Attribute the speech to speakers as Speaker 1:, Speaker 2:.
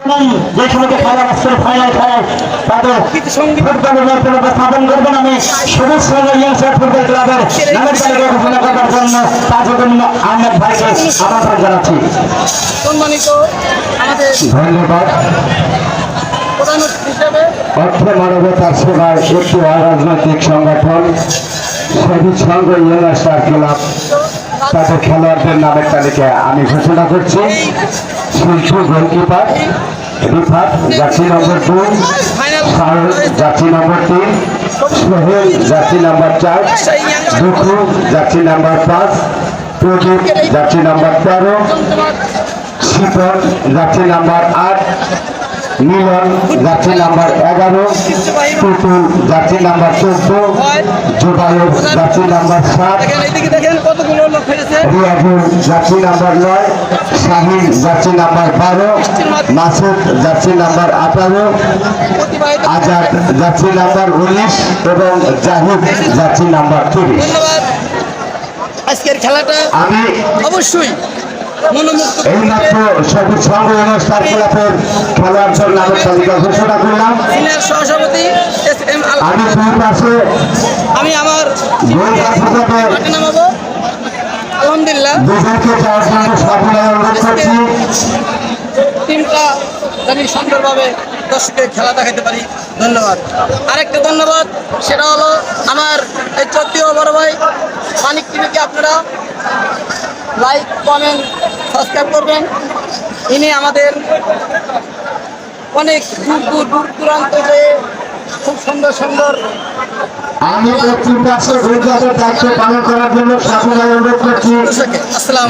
Speaker 1: যে সময়কে খেলা আসছে ফাইনাল খেলায় তাদের ফুটবলের স্থাপন করবেন। আমি সবুজ সঙ্গে ফুটবল ক্লাবের নামের তালিকা ঘোষণা করার জন্য তাজউদ্দিন আহমেদ ভাইকে আমন্ত্রণ জানাচ্ছি।
Speaker 2: সম্মানিত আমাদের
Speaker 1: ধন্যবাদ।
Speaker 2: প্রধান অতিথি হিসেবে
Speaker 1: অর্থ মানবতার সেবায় একটি অরাজনৈতিক সংগঠন সবুজ সংঘ ইয়ং স্টার ক্লাব তাদের খেলোয়াড়দের নামের তালিকা আমি ঘোষণা করছি। শিল্পী goalkeeper Rifat jersey number 2, Sahel jersey number 3, Sohel jersey number 4, Dukhu jersey number 5, Pradip jersey number 13, Shital jersey number 8, Milan jersey number 11, Tutul jersey number 14, Zubair jersey number 7, Riazul jersey number 9, Shahin jersey number 12, Masud jersey number 18, Azad jersey number 19 এবং জাহিদ জার্সি নাম্বার 30।
Speaker 2: আজকের খেলাটা
Speaker 1: আমি
Speaker 2: অবশ্যই
Speaker 1: এইমাত্র সবুজ সংঘ অনুষ্ঠান ক্লাবের খেলোয়াড়দের নামের তালিকা ঘোষণা করলাম।
Speaker 2: সিনিয়র সহসভাপতি SM
Speaker 1: আমি দুই পাশে
Speaker 2: আমি আমার নামাবো আলহামদুলিল্লাহ
Speaker 1: দুজনকে যাওয়ার জন্য সাফল্য অনুরোধ করছি।
Speaker 2: টিমটা জানি সুন্দরভাবে দর্শকের খেলা দেখাতে পারি। ধন্যবাদ। আরেকটা ধন্যবাদ সেটা হলো আমার এই চত্বীয় বড় ভাই মানিক টিভিকে আপনারা লাইক কমেন্ট সাবস্ক্রাইব করবেন। ইনি আমাদের অনেক দূর দূরান্ত হয়ে খুব সুন্দর সুন্দর
Speaker 1: আমি দায়িত্ব পালন করার জন্য সাফল্য অনুরোধ করছি।
Speaker 2: আসসালাম।